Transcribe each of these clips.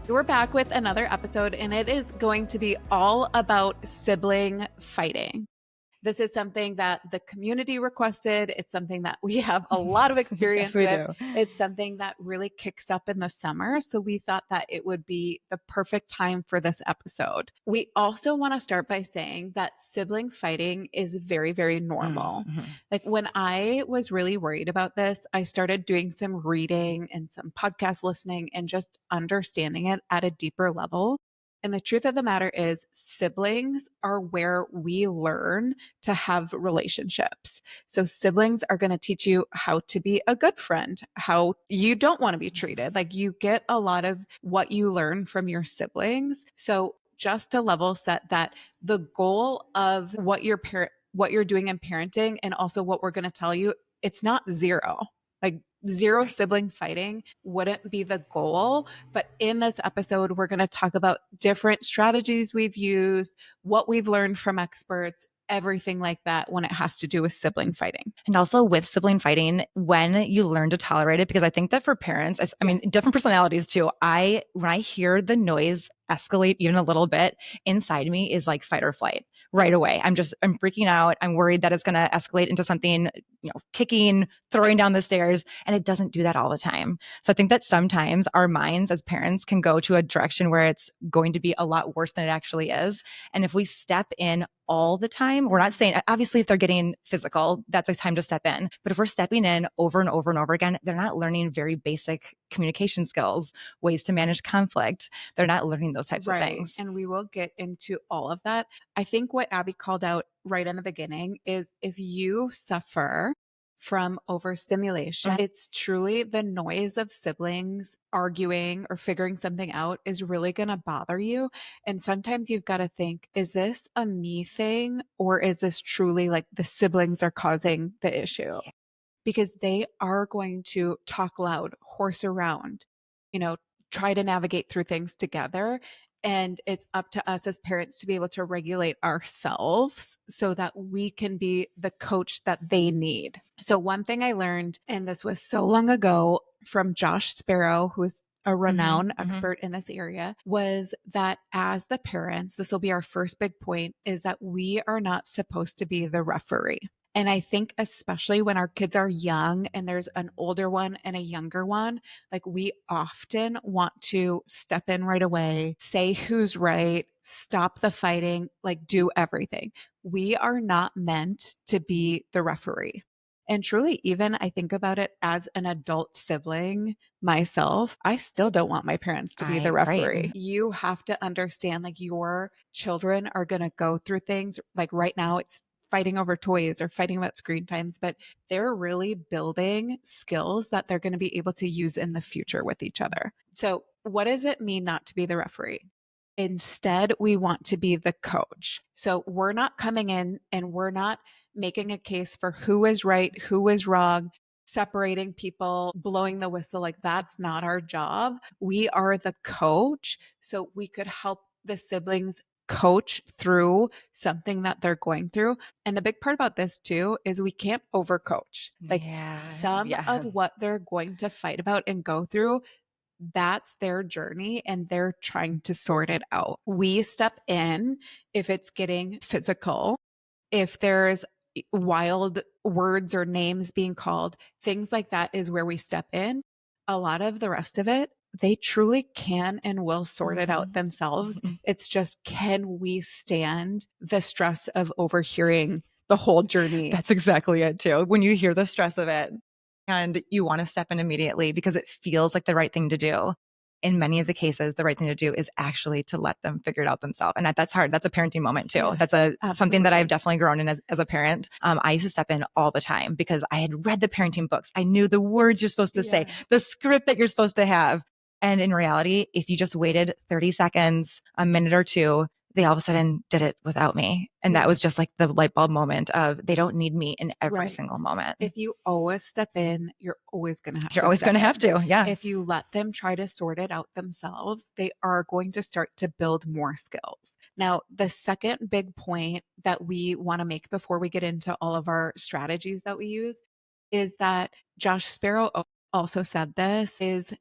We're back with another episode, and it is going to be all about sibling fighting. This is something that the community requested. It's something that we have a lot of Yes, experience we with. do. It's something that really kicks up in the summer. So we thought that it would be the perfect time for this episode. We also want to start by saying that sibling fighting is very, very normal. Mm-hmm. Like when I was really worried about this, I started doing some reading and some podcast listening and just understanding it at a deeper level. And the truth of the matter is, siblings are where we learn to have relationships. So, siblings are going to teach you how to be a good friend, how you don't want to be treated. Like, you get a lot of what you learn from your siblings. So, just to level set that the goal of what you're doing in parenting, and also what we're going to tell you, it's not zero. Like, zero sibling fighting wouldn't be the goal. But in this episode, we're going to talk about different strategies we've used, what we've learned from experts, everything like that when it has to do with sibling fighting. And also with sibling fighting, when you learn to tolerate it, because I think that for parents, I mean, different personalities too. When I hear the noise escalate even a little bit, inside me is like fight or flight right away. I'm freaking out. I'm worried that it's going to escalate into something, kicking, throwing down the stairs. And it doesn't do that all the time. So I think that sometimes our minds as parents can go to a direction where it's going to be a lot worse than it actually is. And if we step in all the time, we're not saying, obviously, if they're getting physical, that's a time to step in. But if we're stepping in over and over and over again, they're not learning very basic communication skills, ways to manage conflict. They're not learning those types of things. And we will get into all of that. I think what Abby called out right in the beginning is, if you suffer from overstimulation, it's truly the noise of siblings arguing or figuring something out is really going to bother you. And sometimes you've got to think, is this a me thing, or is this truly like the siblings are causing the issue? Because they are going to talk loud, horse around, try to navigate through things together. And it's up to us as parents to be able to regulate ourselves so that we can be the coach that they need. So, one thing I learned, and this was so long ago, from Josh Sparrow, who's a renowned expert in this area, was that as the parents, this will be our first big point, is that we are not supposed to be the referee. And I think especially when our kids are young and there's an older one and a younger one, like we often want to step in right away, say who's right, stop the fighting, like do everything. We are not meant to be the referee. And truly, even I think about it as an adult sibling myself, I still don't want my parents to be the referee. Right. You have to understand, like, your children are going to go through things. Like right now, it's fighting over toys or fighting about screen times, but they're really building skills that they're going to be able to use in the future with each other. So, what does it mean not to be the referee? Instead, we want to be the coach. So, we're not coming in and we're not making a case for who is right, who is wrong, separating people, blowing the whistle. Like, that's not our job. We are the coach. So, we could help the siblings coach through something that they're going through. And the big part about this too is we can't overcoach. Like some of what they're going to fight about and go through, that's their journey and they're trying to sort it out. We step in if it's getting physical, if there's wild words or names being called, things like that is where we step in. A lot of the rest of it, they truly can and will sort it out themselves. It's just, can we stand the stress of overhearing the whole journey? That's exactly it too. When you hear the stress of it and you want to step in immediately because it feels like the right thing to do. In many of the cases, the right thing to do is actually to let them figure it out themselves. And that's hard. That's a parenting moment too. That's something that I've definitely grown in as a parent. I used to step in all the time because I had read the parenting books. I knew the words you're supposed to say, the script that you're supposed to have. And in reality, if you just waited 30 seconds, a minute or two, they all of a sudden did it without me. And that was just like the light bulb moment of they don't need me in every single moment. If you always step in, you're always going to have to. You're always going to have to. Yeah. If you let them try to sort it out themselves, they are going to start to build more skills. Now, the second big point that we want to make before we get into all of our strategies that we use is that Josh Sparrow also said this, is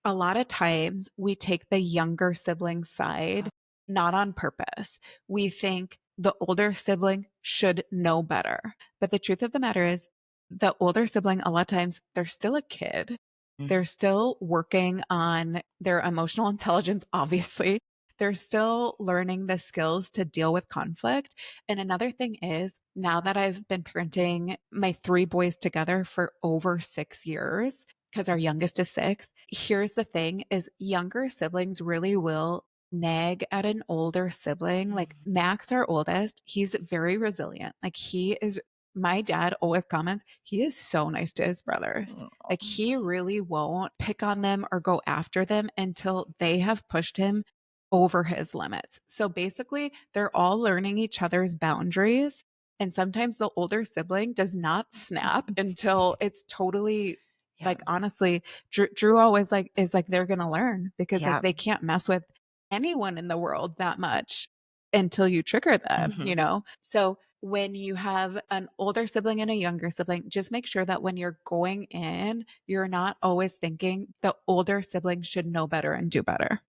a lot of times we take the younger sibling side, not on purpose. We think the older sibling should know better. But the truth of the matter is, the older sibling, a lot of times, they're still a kid. Mhm. They're still working on their emotional intelligence, obviously. They're still learning the skills to deal with conflict. And another thing is, now that I've been parenting my three boys together for over 6 years, because our youngest is 6. Here's the thing is younger siblings really will nag at an older sibling. Like Max, our oldest, he's very resilient. Like he is my dad always comments, he is so nice to his brothers. Like he really won't pick on them or go after them until they have pushed him over his limits. So basically, they're all learning each other's boundaries. And sometimes the older sibling does not snap until it's totally Yeah. like honestly, Drew always like is like they're gonna learn because like Yeah. they can't mess with anyone in the world that much until you trigger them, Mhm. So when you have an older sibling and a younger sibling, just make sure that when you're going in, you're not always thinking the older sibling should know better and do better.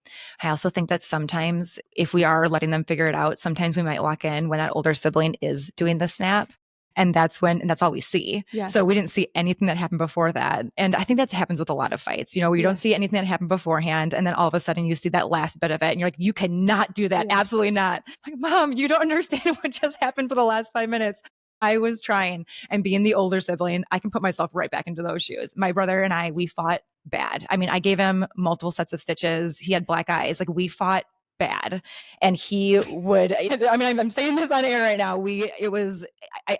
I also think that sometimes if we are letting them figure it out, sometimes we might walk in when that older sibling is doing the snap. And that's all we see. Yeah. So we didn't see anything that happened before that. And I think that happens with a lot of fights, where you don't see anything that happened beforehand. And then all of a sudden you see that last bit of it and you're like, you cannot do that. Yeah. Absolutely not. Like, Mom, you don't understand what just happened for the last 5 minutes. I was trying. And being the older sibling, I can put myself right back into those shoes. My brother and we fought bad. I mean, I gave him multiple sets of stitches. He had black eyes. Like we fought bad. And he would, I mean, I'm saying this on air right now.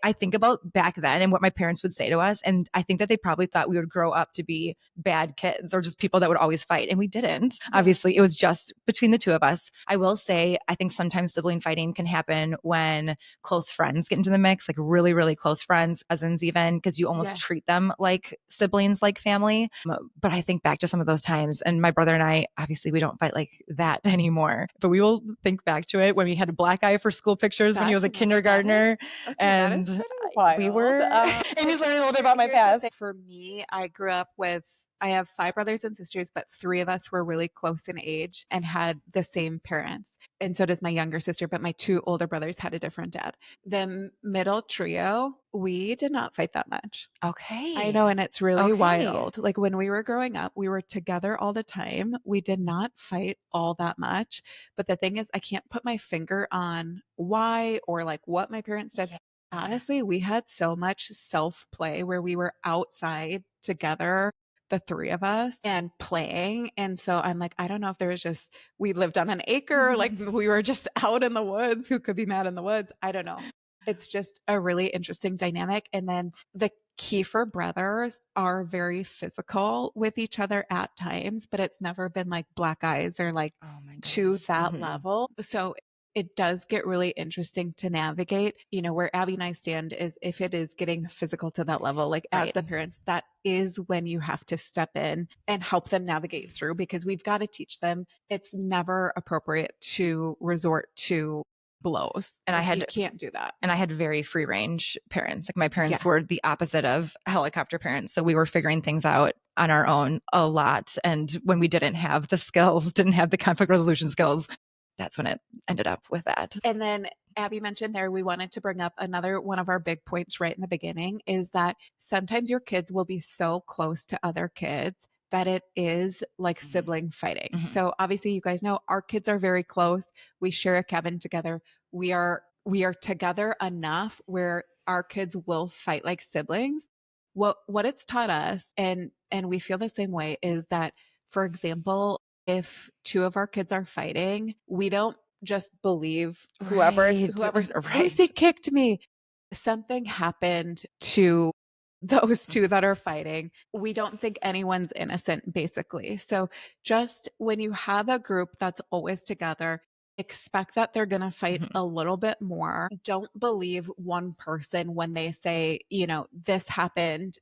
I think about back then and what my parents would say to us. And I think that they probably thought we would grow up to be bad kids or just people that would always fight. And we didn't. Obviously, it was just between the two of us. I will say, I think sometimes sibling fighting can happen when close friends get into the mix, like really, really close friends, cousins, even, because you almost treat them like siblings, like family. But I think back to some of those times, and my brother and I, obviously, we don't fight like that anymore. But we will think back to it when we had a black eye for school pictures when he was a kindergartner. And we were, and he's learning a little bit about my past. For me, I have 5 brothers and sisters, but 3 of us were really close in age and had the same parents. And so does my younger sister, but my 2 older brothers had a different dad. The middle trio, we did not fight that much. Okay. I know, and it's really Okay. wild. Like when we were growing up, we were together all the time. We did not fight all that much. But the thing is, I can't put my finger on why or like what my parents did. Honestly, we had so much self play where we were outside together, the 3 of us, and playing. And so I'm like, I don't know if there was just, we lived on an acre, like we were just out in the woods. Who could be mad in the woods? I don't know. It's just a really interesting dynamic. And then the Kiefer brothers are very physical with each other at times, but it's never been like black eyes or like to that level. So it does get really interesting to navigate. Where Abby and I stand is if it is getting physical to that level, like as the parents, that is when you have to step in and help them navigate through because we've got to teach them it's never appropriate to resort to blows. And you can't do that. And I had very free range parents. Like my parents were the opposite of helicopter parents. So we were figuring things out on our own a lot. And when we didn't have the skills, didn't have the conflict resolution skills, that's when it ended up with that. And then Abby mentioned there, we wanted to bring up another one of our big points right in the beginning is that sometimes your kids will be so close to other kids that it is like sibling fighting. So obviously you guys know our kids are very close. We share a cabin together. We are together enough where our kids will fight like siblings. What it's taught us and we feel the same way is that, for example, if 2 of our kids are fighting, we don't just believe whoever's Lucy kicked me. Something happened to those 2 that are fighting. We don't think anyone's innocent, basically. So just when you have a group that's always together, expect that they're going to fight a little bit more. Don't believe one person when they say, this happened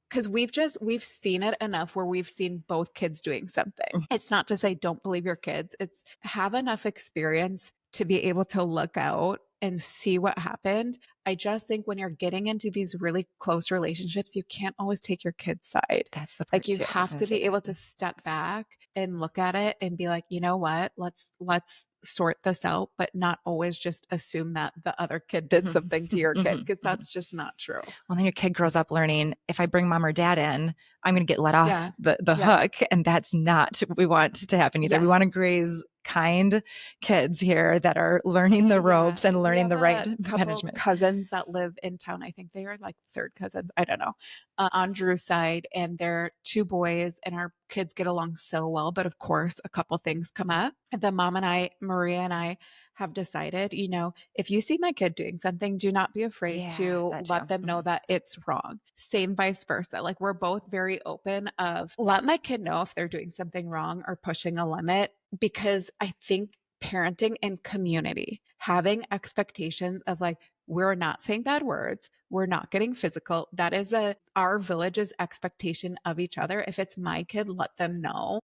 because we've seen it enough where we've seen both kids doing something. It's not to say don't believe your kids. It's have enough experience to be able to look out and see what happened. I just think when you're getting into these really close relationships, you can't always take your kid's side. That's the Like part you too. I was have going to to say be able that. to step back and look at it and be like, you know what? Let's sort this out, but not always just assume that the other kid did Mhm. something to your kid Mhm. because Mhm. that's just not true. Well, then your kid grows up learning if I bring mom or dad in, I'm going to get let off Yeah. the Yeah. hook. And that's not what we want to happen either. We Yes. want to raise kind kids here that are learning the Yeah, ropes and we learning have the right a couple management. cousins that live in town. I think they are like third cousins. I don't know. On Drew's side, and they're two boys, and our kids get along so well. But of course, a couple things come up. And the mom and I, Maria and I, have decided, if you see my kid doing something, do not be afraid Yeah, to that let too. them know that it's wrong. Same vice versa. Like we're both very open of let my kid know if they're doing something wrong or pushing a limit because I think parenting and community, having expectations of like, we're not saying bad words, we're not getting physical. That is our village's expectation of each other. If it's my kid, let them know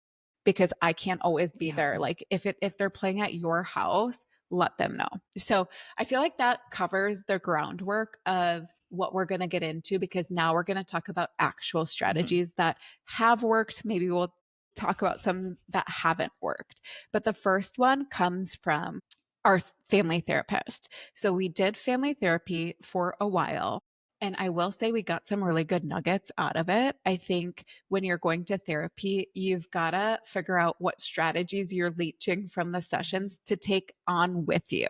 because I can't always be Yeah. there. Like if they're playing at your house, let them know. So I feel like that covers the groundwork of what we're going to get into because now we're going to talk about actual Mhm. strategies that have worked. Maybe we'll talk about some that haven't worked. But the first one comes from our family therapist. So we did family therapy for a while. And I will say we got some really good nuggets out of it. I think when you're going to therapy, you've got to figure out what strategies you're leeching from the sessions to take on with you.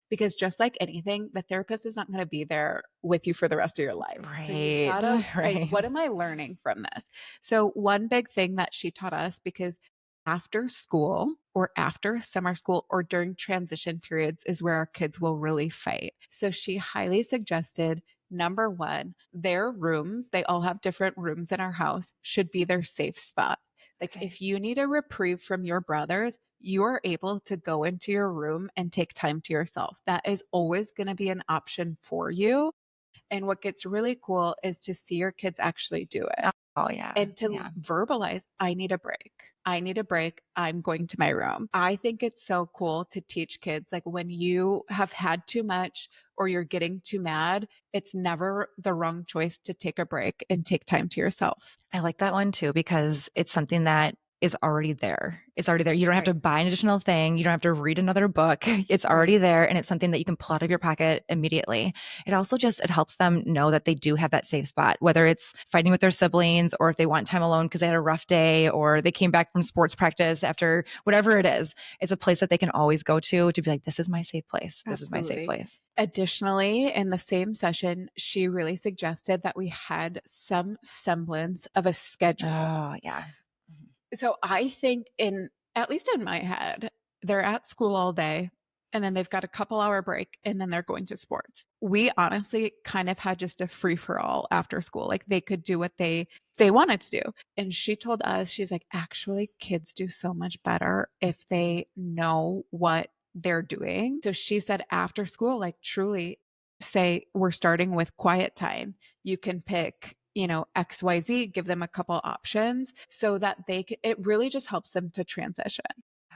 Because just like anything, the therapist is not going to be there with you for the rest of your life. So you've Right. got to say, Right. what am I learning from this? So, one big thing that she taught us, because after school or after summer school or during transition periods is where our kids will really fight. So, she highly suggested number one, their rooms, they all have different rooms in our house, should be their safe spot. Like Okay. if you need a reprieve from your brothers, you are able to go into your room and take time to yourself. That is always going to be an option for you. And what gets really cool is to see your kids actually do it Oh, yeah. and to Yeah. verbalize, I need a break. I need a break. I'm going to my room. I think it's so cool to teach kids like when you have had too much or you're getting too mad, it's never the wrong choice to take a break and take time to yourself. I like that one too because it's something that is already there. It's already there. You don't have to Right. buy an additional thing. You don't have to read another book. It's Right. already there and it's something that you can pull out of your pocket immediately. It also just it helps them know that they do have that safe spot, whether it's fighting with their siblings or if they want time alone because they had a rough day or they came back from sports practice after whatever it is. It's a place that they can always go to be like this is my safe place. This is my safe Absolutely. place. Additionally, in the same session, she really suggested that we had some semblance of a schedule. Oh, yeah. Mhm. So I think at least in my head, they're at school all day and then they've got a couple-hour break and then they're going to sports. We honestly kind of had just a free for all after school. Like they could do what they wanted to do. And she told us, she's like, actually, kids do so much better if they know what they're doing. So she said after school, like truly say we're starting with quiet time. You can pick XYZ, give them a couple options so that it really just helps them to transition.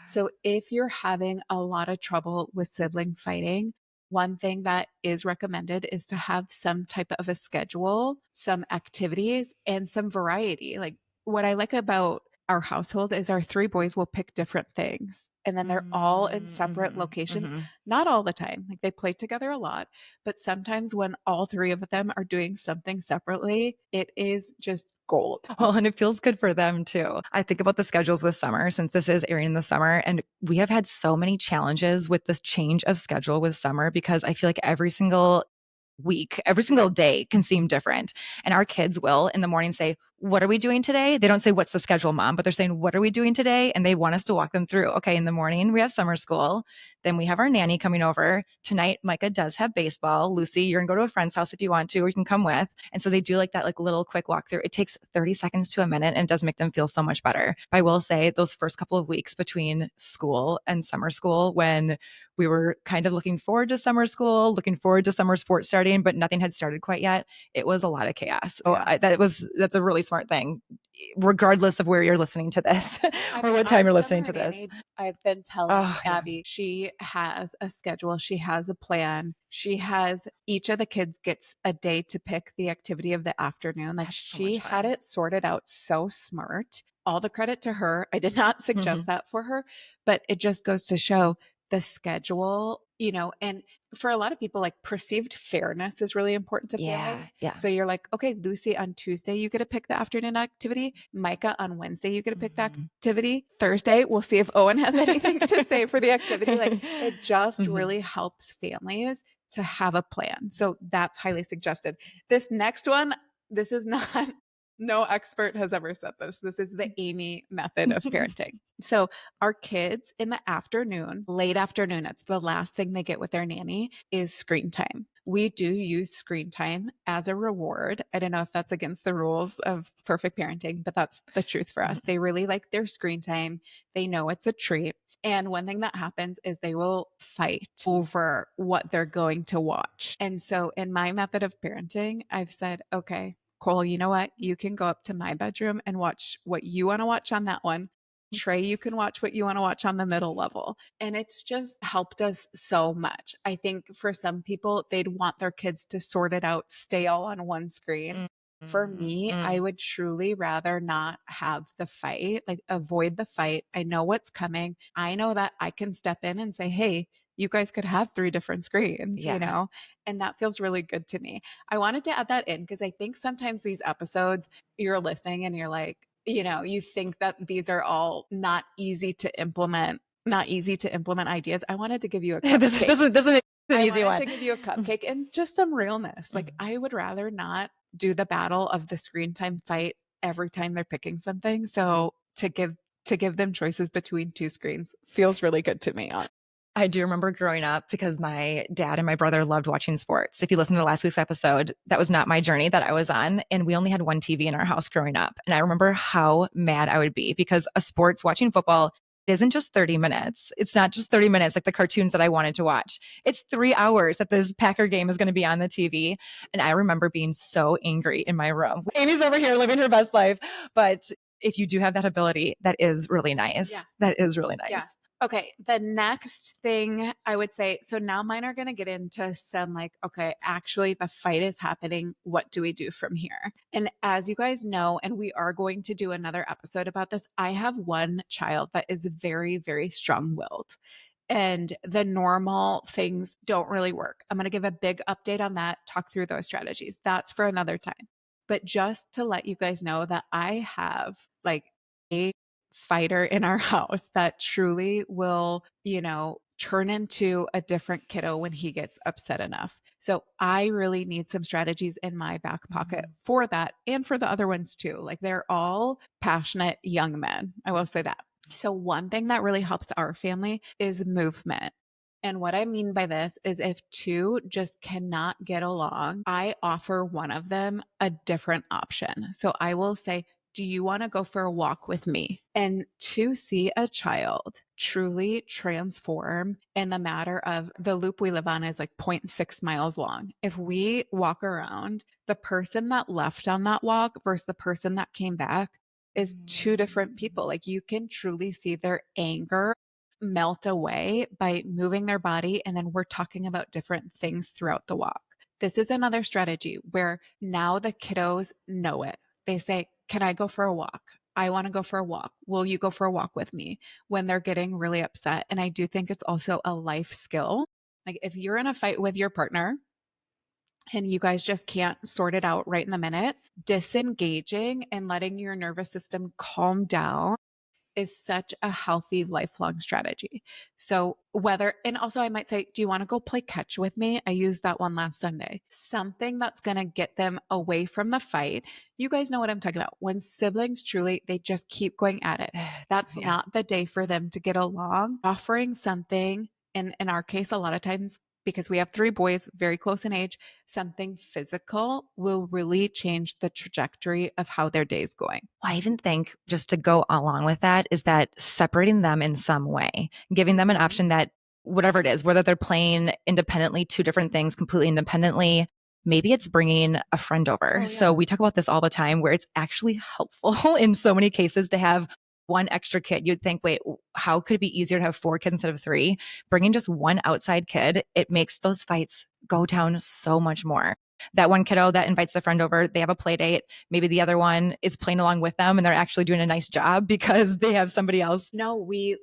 So if you're having a lot of trouble with sibling fighting, one thing that is recommended is to have some type of a schedule, some activities, and some variety. Like what I like about our household is our three boys will pick different things. And then they're all in separate Mm-hmm. locations. Mm-hmm. Not all the time. Like they play together a lot, but sometimes when all three of them are doing something separately, it is just gold. Well, and it feels good for them too. I think about the schedules with summer since this is airing in the summer. And we have had so many challenges with this change of schedule with summer because I feel like every single week, every single day can seem different. And our kids will in the morning say, what are we doing today? They don't say, what's the schedule, mom? But they're saying, what are we doing today? And they want us to walk them through. Okay, in the morning, we have summer school. Then we have our nanny coming over. Tonight, Micah does have baseball. Lucy, you're going to go to a friend's house if you want to, or you can come with. And so they do like that like little quick walkthrough. It takes 30 seconds to a minute and it does make them feel so much better. But I will say those first couple of weeks between school and summer school when We were kind of looking forward to summer school, looking forward to summer sports starting, but nothing had started quite yet. It was a lot of chaos. So Yeah. that's a really smart thing, regardless of where you're listening to this I or mean, what time our you're listening summer to this. nanny, I've been telling Oh yeah, Abby, she has a schedule, she has a plan. She has each of the kids gets a day to pick the activity of the afternoon. Like that's so she much had fun. it sorted out so smart. All the credit to her. I did not suggest that for her, but it just goes to show the schedule, and for a lot of people, like perceived fairness is really important to Yeah, families. yeah. So you're like, okay, Lucy, on Tuesday, you get to pick the afternoon activity. Micah, on Wednesday, you get to pick the Mhm. activity. Thursday, we'll see if Owen has anything to say for the activity. Like it just Mhm. really helps families to have a plan. So that's highly suggested. This next one, this is not, no expert has ever said this. This is the Amy method of parenting. So our kids in the afternoon, late afternoon, it's the last thing they get with their nanny is screen time. We do use screen time as a reward. I don't know if that's against the rules of perfect parenting, but that's the truth for us. They really like their screen time. They know it's a treat. And one thing that happens is they will fight over what they're going to watch. And so in my method of parenting, I've said, okay, Cole, you know what? You can go up to my bedroom and watch what you want to watch on that one. Trey, you can watch what you want to watch on the middle level. And it's just helped us so much. I think for some people, they'd want their kids to sort it out, stay all on one screen. For me, I would truly rather not have the fight, like avoid the fight. I know what's coming. I know that I can step in and say, hey, you guys could have three different screens, Yeah. and that feels really good to me. I wanted to add that in because I think sometimes these episodes, you're listening and you're like, you think that these are all not easy to implement ideas. I wanted to give you a This cupcake. doesn't an I easy wanted one. to give you a cupcake and just some realness. Like Mhm. I would rather not do the battle of the screen time fight every time they're picking something. So to give them choices between two screens feels really good to me. I do remember growing up because my dad and my brother loved watching sports. If you listen to last week's episode, that was not my journey that I was on. And we only had one TV in our house growing up. And I remember how mad I would be because a sports watching football isn't just 30 minutes. It's not just 30 minutes like the cartoons that I wanted to watch. It's 3 hours that this Packer game is going to be on the TV. And I remember being so angry in my room. Amy's over here living her best life. But if you do have that ability, that is really nice. Yeah. That is really Yeah. nice. Okay. The next thing I would say, so now mine are going to get into some like, okay, actually the fight is happening. What do we do from here? And as you guys know, and we are going to do another episode about this, I have one child that is very, very strong willed. And the normal things don't really work. I'm going to give a big update on that, talk through those strategies. That's for another time. But just to let you guys know that I have like a fighter in our house that truly will, turn into a different kiddo when he gets upset enough. So I really need some strategies in my back pocket for that and for the other ones too. Like they're all passionate young men. I will say that. So one thing that really helps our family is movement. And what I mean by this is if two just cannot get along, I offer one of them a different option. So I will say, do you want to go for a walk with me? And to see a child truly transform in the matter of the loop we live on is like zero point 0.6 miles long. If we walk around, the person that left on that walk versus the person that came back is two different people. Like you can truly see their anger melt away by moving their body. And then we're talking about different things throughout the walk. This is another strategy where now the kiddos know it. They say, can I go for a walk? I want to go for a walk. Will you go for a walk with me when they're getting really upset? And I do think it's also a life skill. Like if you're in a fight with your partner and you guys just can't sort it out right in the minute, disengaging and letting your nervous system calm down is such a healthy lifelong strategy. So whether, and also I might say, do you want to go play catch with me? I used that one last Sunday. Something that's going to get them away from the fight. You guys know what I'm talking about. When siblings truly, they just keep going at it. That's Yeah. not the day for them to get along. Offering something, in our case, a lot of times, because we have three boys very close in age, something physical will really change the trajectory of how their day is going. I even think just to go along with that is that separating them in some way, giving them an option that whatever it is, whether they're playing independently, two different things completely independently. Maybe it's bringing a friend over. Oh, So yeah. we talk about this all the time where it's actually helpful in so many cases to have one extra kid. You'd think, wait, how could it be easier to have 4 kids instead of 3? Bringing just one outside kid, it makes those fights go down so much more. That one kiddo that invites the friend over, they have a play date. Maybe the other one is playing along with them and they're actually doing a nice job because they have somebody else. No, we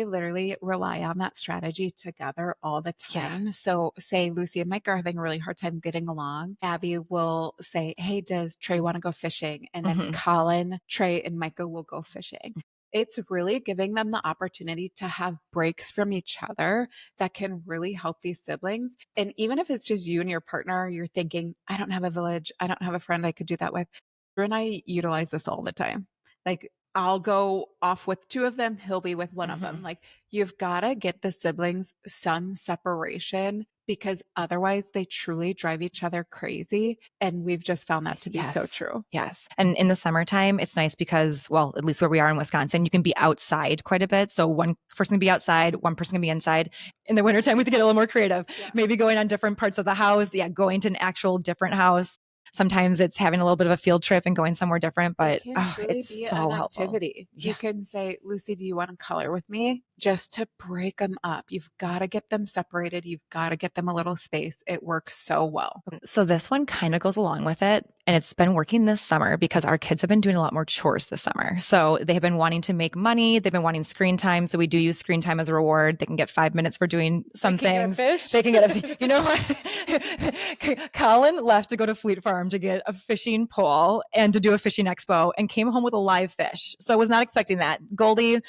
literally rely on that strategy together all the Yeah. time. So say Lucy and Mike are having a really hard time getting along. Abby will say, "Hey, does Trey want to go fishing?" And then Mm-hmm. Colin, Trey, and Micah will go fishing. It's really giving them the opportunity to have breaks from each other that can really help these siblings. And even if it's just you and your partner, you're thinking, I don't have a village, I don't have a friend I could do that with. Drew and I utilize this all the time. Like, I'll go off with 2 of them, he'll be with one of Mm-hmm. them. Like, you've gotta get the siblings some separation because otherwise they truly drive each other crazy, and we've just found that to be so Yes. true. Yes. And in the summertime, it's nice because, well, at least where we are in Wisconsin, you can be outside quite a bit. So one person can be outside, one person can be inside. In the wintertime, we have to get a little more creative. Yeah. Maybe going on different parts of the house. Yeah, going to an actual different house. Sometimes it's having a little bit of a field trip and going somewhere different, It but can truly it's be an so helpful. activity. You Yeah. can say, "Lucy, do you wanna color with me?" Just to break them up. You've gotta get them separated. You've gotta get them a little space. It works so well. So this one kind of goes along with it. And it's been working this summer because our kids have been doing a lot more chores this summer. So they have been wanting to make money. They've been wanting screen time. So we do use screen time as a reward. They can get 5 minutes for doing some They can get a things. fish. They can get a, you know what? Colin left to go to Fleet Farm to get a fishing pole and to do a fishing expo and came home with a live fish. So I was not expecting that. Goldie,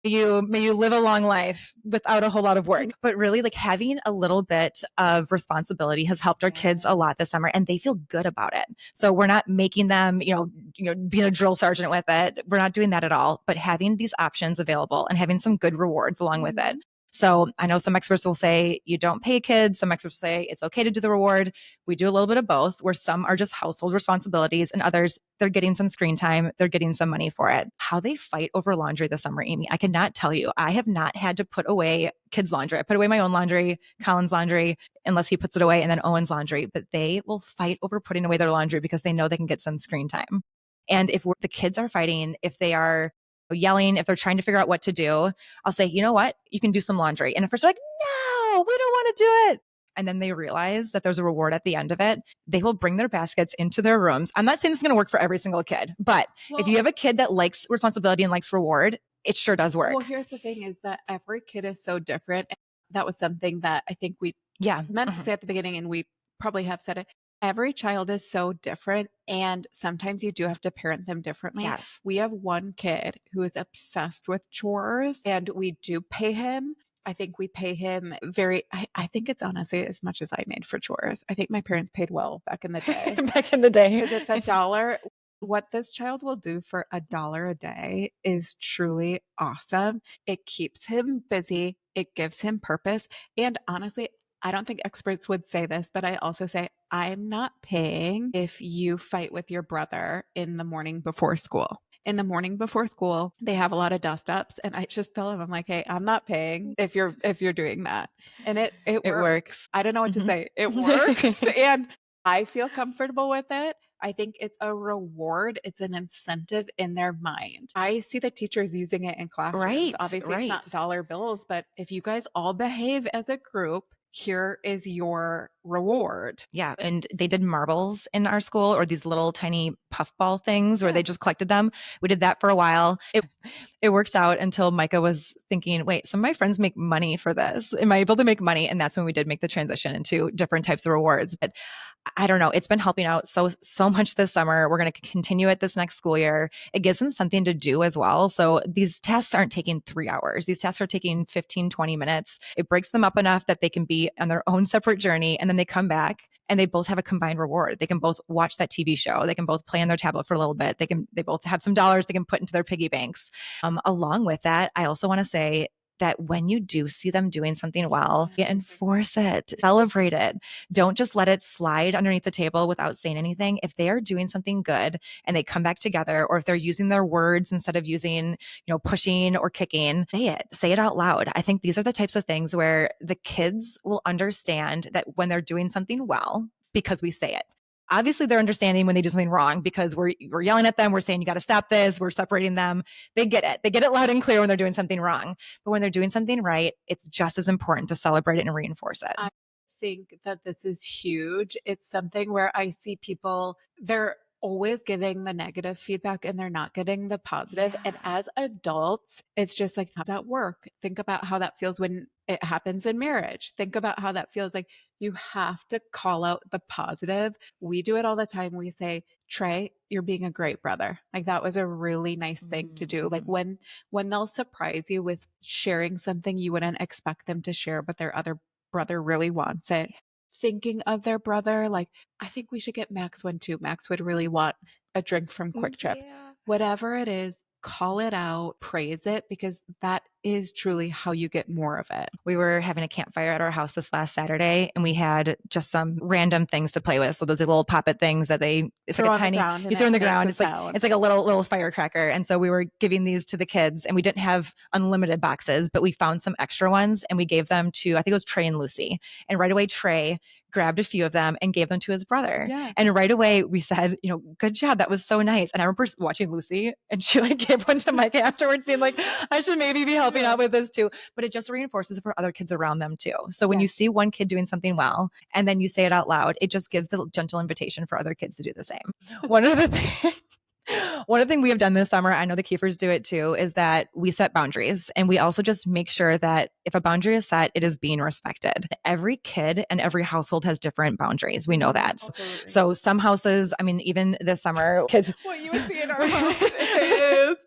may you live a long life without a whole lot of work. But really, like having a little bit of responsibility has helped our kids a lot this summer, and they feel good about it. So we're not making them, being a drill sergeant with it. We're not doing that at all. But having these options available and having some good rewards along with it. So I know some experts will say you don't pay kids. Some experts will say it's okay to do the reward. We do a little bit of both, where some are just household responsibilities and others, they're getting some screen time, they're getting some money for it. How they fight over laundry this summer, Amy, I cannot tell you. I have not had to put away kids' laundry. I put away my own laundry, Colin's laundry, unless he puts it away, and then Owen's laundry. But they will fight over putting away their laundry because they know they can get some screen time. And if the kids are fighting, if they are yelling, if they're trying to figure out what to do, I'll say, you know what? You can do some laundry. And at first they're like, no, we don't want to do it. And then they realize that there's a reward at the end of it. They will bring their baskets into their rooms. I'm not saying this is going to work for every single kid, but if you have a kid that likes responsibility and likes reward, it sure does work. Well, here's the thing is that every kid is so different. That was something that I think we meant to say at the beginning, and we probably have said it. Every child is so different, and sometimes you do have to parent them differently. Yes. We have one kid who is obsessed with chores, and we do pay him. I think we pay him I think it's honestly as much as I made for chores. I think my parents paid well back in the day. Back in the day. Because it's $1. What this child will do for $1 a day is truly awesome. It keeps him busy. It gives him purpose. And honestly, I don't think experts would say this, but I also say, I'm not paying if you fight with your brother in the morning before school. In the morning before school, they have a lot of dust ups, and I just tell them, I'm like, hey, I'm not paying if you're doing that. And it works. I don't know what to say. It works. And I feel comfortable with it. I think it's a reward. It's an incentive in their mind. I see the teachers using it in classrooms. Right, Obviously, it's not dollar bills, but if you guys all behave as a group, here is your reward. Yeah. And they did marbles in our school, or these little tiny puffball things where they just collected them. We did that for a while. It worked out until Micah was thinking, wait, some of my friends make money for this. Am I able to make money? And that's when we did make the transition into different types of rewards. But I don't know. It's been helping out so much this summer. We're going to continue it this next school year. It gives them something to do as well. So these tests aren't taking 3 hours. These tests are taking 15, 20 minutes. It breaks them up enough that they can be on their own separate journey. And then they come back and they both have a combined reward. They can both watch that TV show. They can both play on their tablet for a little bit. They both have some dollars they can put into their piggy banks. Along with that, I also want to say that when you do see them doing something well, enforce it, celebrate it. Don't just let it slide underneath the table without saying anything. If they are doing something good and they come back together, or if they're using their words instead of using, pushing or kicking, say it out loud. I think these are the types of things where the kids will understand that when they're doing something well, because we say it. Obviously, they're understanding when they do something wrong because we're yelling at them. We're saying, you got to stop this. We're separating them. They get it. They get it loud and clear when they're doing something wrong. But when they're doing something right, it's just as important to celebrate it and reinforce it. I think that this is huge. It's something where I see people, they're always giving the negative feedback and they're not getting the positive. And as adults, it's just like, how's that work? Think about how that feels when it happens in marriage. Think about how that feels. Like, you have to call out the positive. We do it all the time. We say, Trey, you're being a great brother. Like, that was a really nice thing to do. Like, when they'll surprise you with sharing something you wouldn't expect them to share, but their other brother really wants it. Thinking of their brother, like, I think we should get Max one too. Max would really want a drink from Quick Trip. Yeah. Whatever it is, call it out, praise it, because that is truly how you get more of it. We were having a campfire at our house this last Saturday, and we had just some random things to play with. So those little poppet things that it's Throw like a on the tiny, ground you and throw in it the makes ground. a It's like sound. it's like a little firecracker. And so we were giving these to the kids, and we didn't have unlimited boxes, but we found some extra ones, and we gave them to, I think it was Trey and Lucy. And right away, Trey grabbed a few of them and gave them to his brother. Yeah. And right away we said, good job. That was so nice. And I remember watching Lucy, and she like gave one to Mike afterwards, being like, I should maybe be helping out with this too. But it just reinforces it for other kids around them too. So when you see one kid doing something well and then you say it out loud, it just gives the gentle invitation for other kids to do the same. One of the things One of the things we have done this summer, I know the Kiefers do it too, is that we set boundaries, and we also just make sure that if a boundary is set, it is being respected. Every kid and every household has different boundaries. We know that. Absolutely. So some houses, I mean, even this summer, kids. What you would see in our house is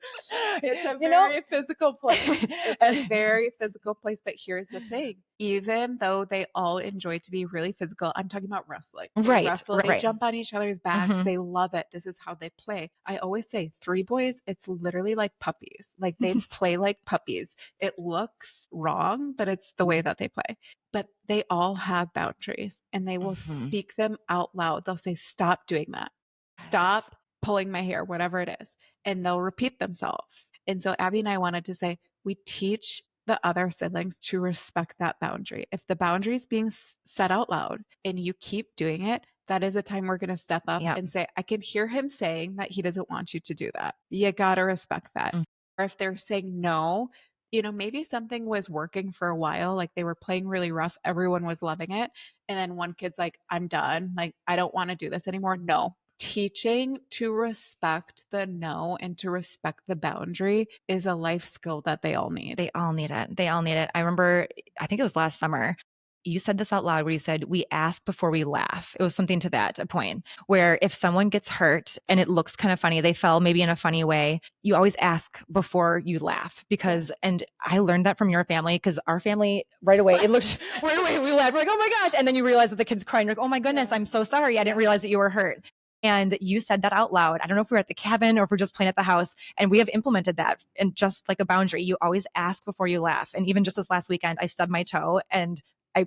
it's a very physical place. It's a very physical place. But here's the thing. Even though they all enjoy to be really physical, I'm talking about wrestling. They wrestle, they jump on each other's backs. They love it. This is how they play. I always say 3 boys, it's literally like puppies. Like, they play like puppies. It looks wrong, but it's the way that they play. But they all have boundaries, and they will speak them out loud. They'll say, stop doing that. Stop pulling my hair, whatever it is. And they'll repeat themselves. And so Abby and I wanted to say, we teach the other siblings to respect that boundary. If the boundary is being said out loud and you keep doing it, that is a time we're going to step up and say, I can hear him saying that he doesn't want you to do that. You got to respect that. Or if they're saying no, maybe something was working for a while, like they were playing really rough, everyone was loving it. And then one kid's like, I'm done. Like, I don't want to do this anymore. No. Teaching to respect the no and to respect the boundary is a life skill that they all need. They all need it. They all need it. I remember, I think it was last summer, you said this out loud where you said, we ask before we laugh. It was something to that a point where if someone gets hurt and it looks kind of funny, they fell maybe in a funny way, you always ask before you laugh because, and I learned that from your family because our family right away, it looks right away, we laugh. We're like, oh my gosh. And then you realize that the kid's crying. You're like, oh my goodness, I'm so sorry. I didn't realize that you were hurt. And you said that out loud. I don't know if we were at the cabin or if we're just playing at the house. And we have implemented that. And just like a boundary, you always ask before you laugh. And even just this last weekend, I stubbed my toe and I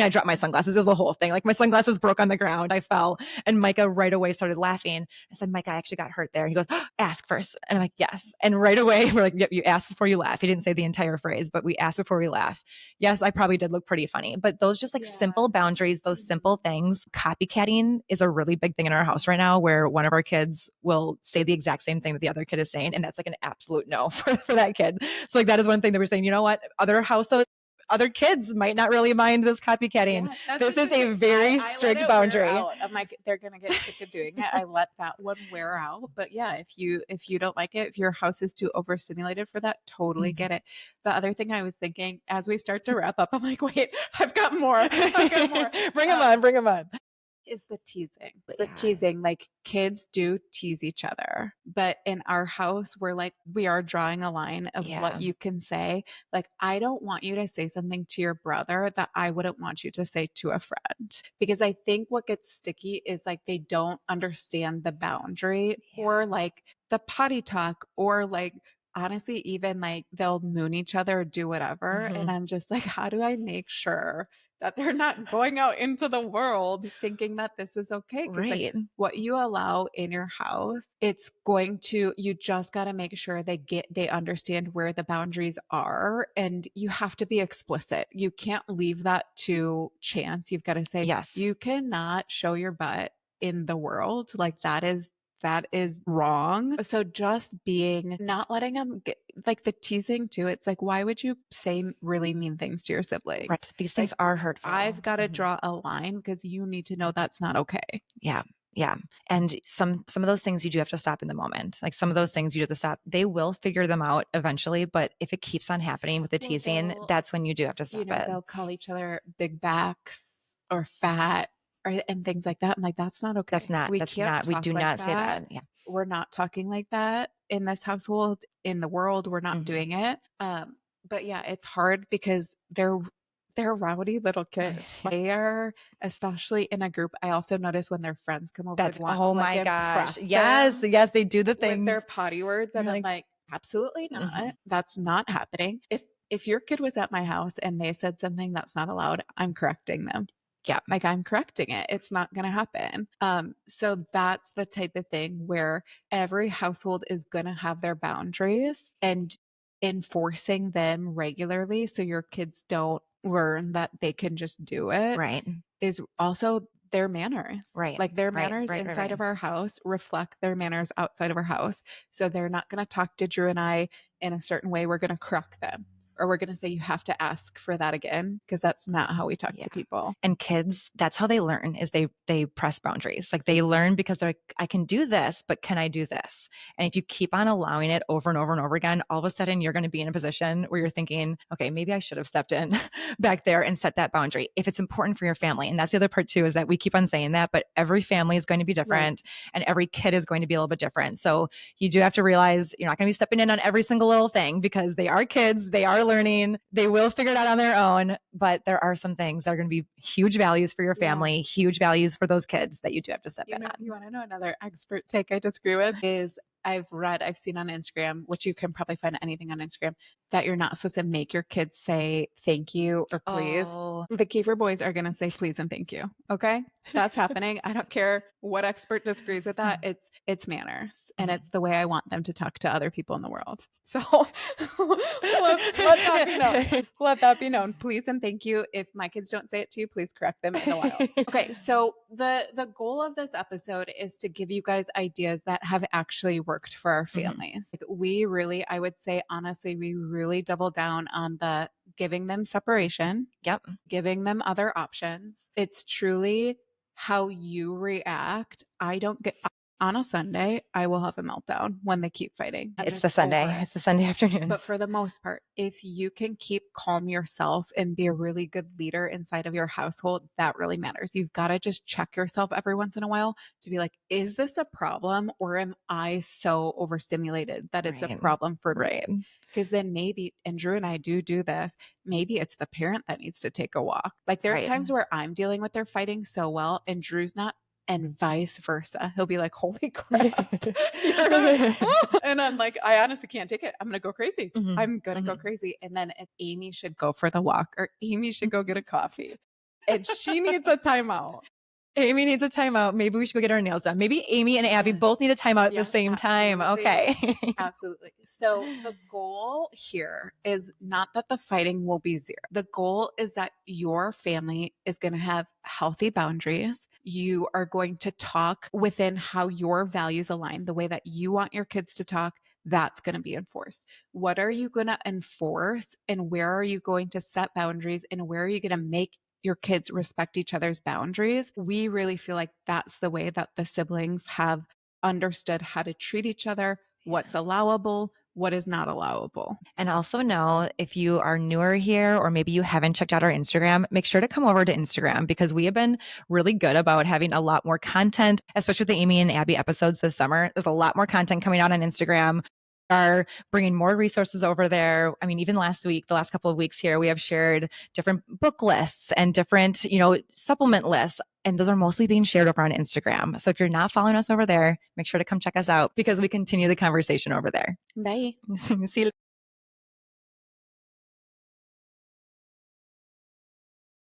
dropped my sunglasses. It was a whole thing. Like, my sunglasses broke on the ground. I fell. And Micah right away started laughing. I said, Micah, I actually got hurt there. He goes, oh, ask first. And I'm like, yes. And right away, we're like, yep, you ask before you laugh. He didn't say the entire phrase, but we asked before we laugh. Yes, I probably did look pretty funny. But those just like simple boundaries, those simple things. Copycatting is a really big thing in our house right now where one of our kids will say the exact same thing that the other kid is saying. And that's like an absolute no for that kid. So like that is one thing that we're saying, you know what? Other kids might not really mind this copycatting. This is a very strict boundary. I'm like, they're gonna get sick of doing it. I let that one wear out. But yeah, if you don't like it, if your house is too overstimulated for that, totally get it. The other thing I was thinking as we start to wrap up, I'm like, wait, I've got more. Bring them on. Is the teasing. The teasing, like, kids do tease each other, but in our house, we are drawing a line of what you can say. Like, I don't want you to say something to your brother that I wouldn't want you to say to a friend, because I think what gets sticky is like they don't understand the boundary or like the potty talk or like honestly even like they'll moon each other, do whatever. And Mhm. I'm just like, how do I make sure that they're not going out into the world thinking that this is okay? Because like Right. what you allow in your house, it's going to, you just got to make sure they understand where the boundaries are. And you have to be explicit. You can't leave that to chance. You've got to say, Yes. you cannot show your butt in the world. Like that is wrong. So just being, not letting them get like the teasing too. It's like, why would you say really mean things to your siblings? Right. These things Like, are hurtful. I've got to Mhm. draw a line because you need to know that's not okay. Yeah. Yeah. And some of those things you do have to stop in the moment. Like some of those things you have to stop. They will figure them out eventually, but if it keeps on happening with the Well, teasing, that's when you do have to you stop know, it. they'll call each other big backs or fat or and things like that. I'm like, that's not okay. We That's can't not, we talk do like not say that. that. Yeah. We're not talking like that in this household, in the world. We're not Mhm. doing it. But yeah, it's hard because they're rowdy little kids. Like, they are, especially in a group. I also notice when their friends come over, they That's, want oh to like my gosh. impress Yes. them Yes. They do the with their things. potty words, and You're I'm like, like, absolutely not. mhm. That's not happening. If your kid was at my house and they said something that's not allowed, I'm correcting them. Yeah. Like, I'm correcting it. It's not going to happen. So that's the type of thing where every household is going to have their boundaries, and enforcing them regularly so your kids don't learn that they can just do it Right. is also their manners. Right. Like, their Right. manners Right. Right. inside Right. of our house reflect their manners outside of our house. So they're not going to talk to Drew and I in a certain way. We're going to correct them, or we're going to say, you have to ask for that again, because that's not how we talk Yeah. to people. And kids, that's how they learn, is they press boundaries. Like they learn because they're like, I can do this, but can I do this? And if you keep on allowing it over and over and over again, all of a sudden you're going to be in a position where you're thinking, okay, maybe I should have stepped in back there and set that boundary if it's important for your family. And that's the other part too, is that we keep on saying that, but every family is going to be Right. different and every kid is going to be a little bit different. So you do have to realize you're not going to be stepping in on every single little thing because they are kids, they are learning, they will figure it out on their own, but there are some things that are going to be huge values for your Yeah. family, huge values for those kids that you do have to step You in know, you on. want to know another expert take I disagree with is, I've seen on Instagram, which you can probably find anything on Instagram, that you're not supposed to make your kids say thank you or please. Oh, The Kiefer boys are going to say please and thank you. Okay. That's happening. I don't care what expert disagrees with that. It's manners, and it's the way I want them to talk to other people in the world. So let that be known. Let that be known. Please and thank you. If my kids don't say it to you, please correct them in a while. Okay, so the goal of this episode is to give you guys ideas that have actually worked for our Mhm. families. Like, we really, I would say honestly, we really double down on the giving them separation, Yep. giving them other options. It's truly how you react. I don't get On a Sunday, I will have a meltdown when they keep fighting. I'm It's the just over Sunday. it. It's the Sunday But afternoons. for the most part, if you can keep calm yourself and be a really good leader inside of your household, that really matters. You've got to just check yourself every once in a while to be like, is this a problem, or am I so overstimulated that it's a Right. problem for me? Right. Because then maybe, and Drew and I do this, maybe it's the parent that needs to take a walk. Like, there's Right. times where I'm dealing with their fighting so well and Drew's not, and vice versa. He'll be like, holy crap. And I'm like, I honestly can't take it. I'm going to go crazy. Mhm. I'm going to go Mhm. crazy. And then Amy should go for the walk, or Amy should go get a coffee. And she needs a timeout. Amy needs a timeout. Maybe we should go get our nails done. Maybe Amy and Abby Yes. both need a timeout at the Yes, same time. absolutely. Okay. Absolutely. So the goal here is not that the fighting will be zero. The goal is that your family is going to have healthy boundaries. You are going to talk within how your values align, the way that you want your kids to talk. That's going to be enforced. What are you going to enforce, and where are you going to set boundaries, and where are you going to make your kids respect each other's boundaries? We really feel like that's the way that the siblings have understood how to treat each other, what's allowable, what is not allowable. And also know, if you are newer here or maybe you haven't checked out our Instagram, make sure to come over to Instagram, because we have been really good about having a lot more content, especially with the Amy and Abby episodes this summer. There's a lot more content coming out on Instagram. are bringing more resources over there. I mean, even last week, the last couple of weeks here, we have shared different book lists and different, supplement lists. And those are mostly being shared over on Instagram. So if you're not following us over there, make sure to come check us out because we continue the conversation over there. Bye. See you